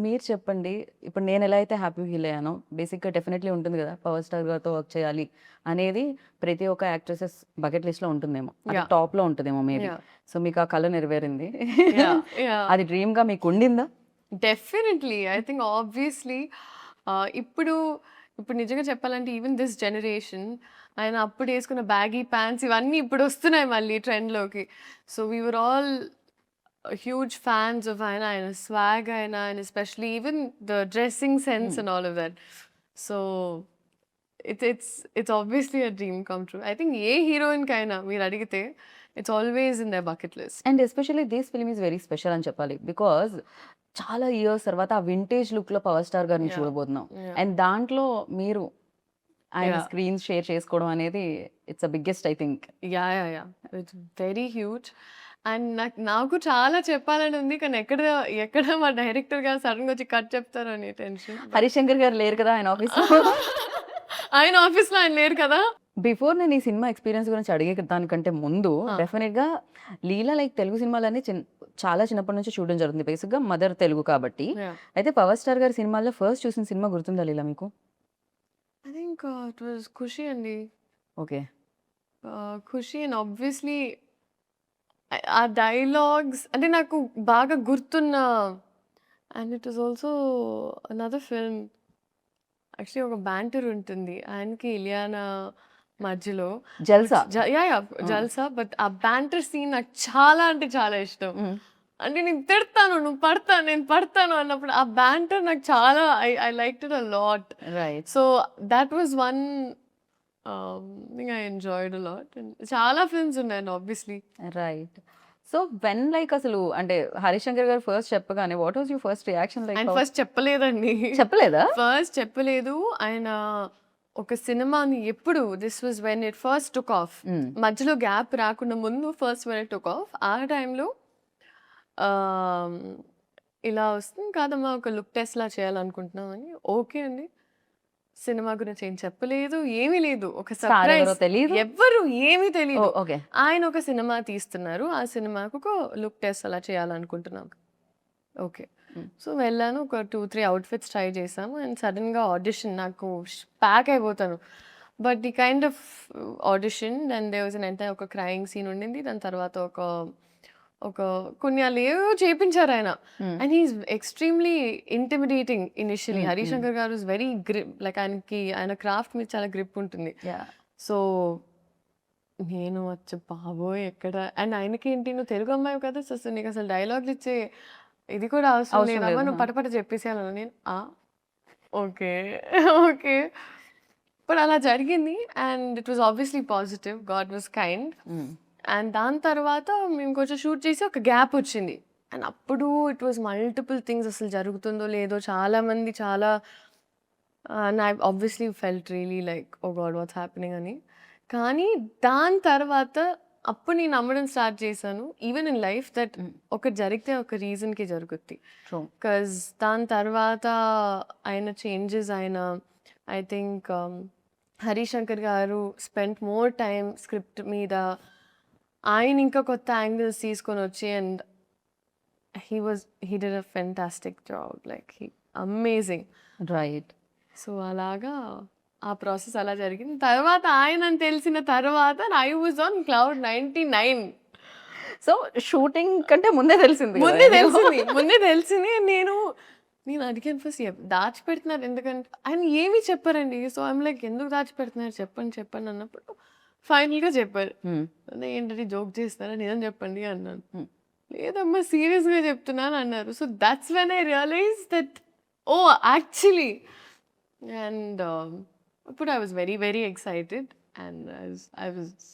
మీరు చెప్పండి. ఇప్పుడు నేనెలా అయితే హ్యాపీ ఫీల్ అయ్యానో, బేసిక్‌గా డెఫినెట్‌లీ ఉంటుంది గదా! పవర్ స్టార్ గారితో వర్క్ చేయాలి అనేది ప్రతి ఒక్క యాక్ట్రెసెస్ బకెట్ లిస్ట్‌లో ఉంటుందేమో. అది యాహ్! టాప్‌లో ఉంటదేమో మేబీ. యాహ్! సో, మీకు ఆ కల నెరవేరింది. యాహ్! యాహ్! అది డ్రీమ్‌గా మీకుండిందా? డెఫినెట్‌లీ. ఐ థింక్ ఆబ్వియస్‌లీ ఇప్పుడు ఇప్పుడు నిజంగా చెప్పాలంటే ఈవెన్ దిస్ జనరేషన్ ఆయన అప్పుడు యేసుకున్న బ్యాగీ ప్యాంట్స్ ఇవన్నీ ఇప్పుడొస్తున్నాయి మళ్ళీ ట్రెండ్‌లోకి. So, we were all huge fans of ఆయన స్వాగ్ ఆయన especially even the dressing sense hmm. And all of that. So, it's obviously a dream come true. I think ఏ హీరోయిన్‌కైనా మీరడిగితే it's always in their bucket list. And especially this film is very special అని చెప్పాలి. Because చాలా years తర్వాత ఆ vintage లుక్‌లో power star గారిని యాహ్! చూడబోతున్నాం. యాహ్! అండ్ దాంట్లో మీరు ఆయన యాహ్! స్క్రీన్ షేర్ చేసుకోవడం అనేది it's the biggest I think. Yeah! It's very huge. And నాకు చాలా చెప్పాలని ఉంది. కానీ ఎక్కడ మా డైరెక్టర్ గారు సడెన్‌గా వచ్చి కట్ చెప్తారో అని టెన్షన్. బట్ హరిశంకర్ గారు లేరు కదా! ఆయన ఆఫీస్‌లో. ఆయన ఆఫీస్‌లో ఆయన లేరు కదా! బిఫోర్ నేను ఈ సినిమా ఎక్స్‌పీరియన్స్ గురించి అడిగే దానికంటే ముందు ఆ! డెఫినిట్‌గా లీలా లైక్ తెలుగు సినిమాలన్నీ చాలా చిన్నప్పటి నుంచి చూడడం జరుగుతుంది. బేసిక్‌గా మదర్ తెలుగు కాబట్టి. యాహ్! అయితే పవర్ స్టార్ గారి సినిమాల్లో ఫస్ట్ చూసిన సినిమా గుర్తుందా లీలా మీకు? ఐ థింక్ ఇట్ వాస్ 'ఖుషి' అండి. ఓకే. 'ఖుషి' అండ్ ఆబ్వియస్లీ ఆ డైలాగ్స్ అంటే నాకు బాగా గుర్తున్న and it was also another film. Actually ఒక బ్యాంటర్ ఉంటుంది. ఆయనకి, ఇలియానా మధ్యలో. జల్సా. యాహ్! ఆ! 'జల్సా' బట్ ఆ బ్యాంటర్ సీన్ నాకు చాలా అంటే చాలా ఇష్టం. హ్మ్. అంటే నేను తిడతాను, నువ్వు పడతా, నేను పడతాను అన్నప్పుడు ఆ బ్యాంటర్ నాకు చాలా I liked it a lot. Right. So that was one thing I enjoyed a lot. And చాలా ఫిల్మ్స్ ఉన్నాయండి obviously. Right. So, when like అసలు అంటే హరిశంకర్ గారు ఫస్ట్ చెప్పగానే what was your first reaction like ఆయన హౌ ఫస్ట్ చెప్పలేదండి. చెప్పలేదా? First చెప్పలేదు. ఆయన ఒక సినిమాని ఎప్పుడు this was when it first took off. హ్మ్. మధ్యలో గ్యాప్ రాకుండా ముందు first when it took off. ఆ టైంలో ఆహ్, ఇలా వస్తుంది కాదమ్మా ఒక లుక్ టెస్ట్‌లా చేయాలనుకుంటున్నాం అని. ఓకే అండి. సినిమా గురించి ఏం చెప్పలేదు. ఏమీ లేదు. ఒక స్టార్ సర్ప్రైజ్. ఎవరో తెలీదు. ఎవ్వరు ఏమీ తెలీదు. ఓహ్! ఓకే. ఆయన ఒక సినిమా తీస్తున్నారు. ఆ సినిమాకు ఒక లుక్ టెస్ట్ అలా చేయాలనుకుంటున్నాం. ఓకే. హ్మ్. సో, వెళ్ళాను. ఒక 2, 3 అవుట్‌ఫిట్స్ ట్రై చేశాము. అండ్ సడెన్‌గా ఆడిషన్ నాకు ప్యాక్ అయిపోతాను. But the kind of audition then there was ఒక క్రైయింగ్ సీన్ ఉండింది. దాని తర్వాత ఒక ఒక కొన్ని ఆళ్ళేవేవో చేపించారాయన. Hmm. And he is extremely intimidating initially. Hmm. Hmm. Harishankar గారు ఈస్ వెరీ లైక్ ఆయన క్రాఫ్ట్ మీద చాలా గ్రిప్ ఉంటుంది. యాహ్! సో, నేను బాబోయ్! ఎక్కడ అండ్ ఆయనకేంటి నువ్వు తెలుగు అమ్మాయివి కదా! సో, నీకసలు డైలాగులిచ్చే ఇది కూడా అవసరం అవసరం లేదమ్మా. లేదు. నువ్వు ఆ! పటపట చెప్పేసేయాలన్నా. నేను ఓకే. ఓకే. బట్ అలా జరిగింది. And it was obviously positive. God was kind. హ్మ్. అండ్ దాని తర్వాత మేము కొంచెం షూట్ చేసి ఒక గ్యాప్ వచ్చింది. అండ్ అప్పుడు ఇట్ వాస్ మల్టిపుల్ థింగ్స్ అసలు జరుగుతుందో లేదో చాలామంది చాలా and I obviously felt really like oh god what's happening అని. కానీ దాని తర్వాత అప్పుడు నేను నమ్మడం స్టార్ట్ చేశాను. ఈవెన్ ఇన్ లైఫ్ దట్ హ్మ్. ఒకటి జరిగితే ఒక రీజన్‌కి జరుగుద్ది. ట్రూ. బికాజ్ దాని తర్వాత ఆయన చేంజెస్ ఆయన ఐ థింక్ హరీష్ శంకర్ గారు స్పెంట్ మోర్ టైమ్ స్క్రిప్ట్ మీద. ఆయన ఇంకా కొత్త యాంగిల్స్ తీసుకొనొచ్చి and he did a fantastic job. Like amazing. Right. So, అలాగా ఆ ప్రాసెస్ అలా జరిగింది. తర్వాత ఆయనని తెలిసిన తర్వాత I was on cloud 99. So, shooting కంటే ముందే తెలిసింది గదా! ముందే మీకు. తెలిసింది. ముందే తెలిసింది. నేను అడిగాను ఫస్ట్ దాచిపెడుతున్నారు ఎందుకంటే ఆయన ఏమి చెప్పరండి. సో, ఐయామ్ లైక్ ఎందుకు దాచిపెడుతున్నారు చెప్పండి అన్నప్పుడు ఫైనల్‌గా చెప్పారు. హ్మ్. అదే ఏంటంటే జోక్ చేస్తున్నారా? నిజం చెప్పండి అన్నాను. హ్మ్. లేదమ్మా సీరియస్‌గా చెప్తున్నాను అన్నారు. So, that's when I realized that oh! Actually and అప్పుడు I was very, very excited and I was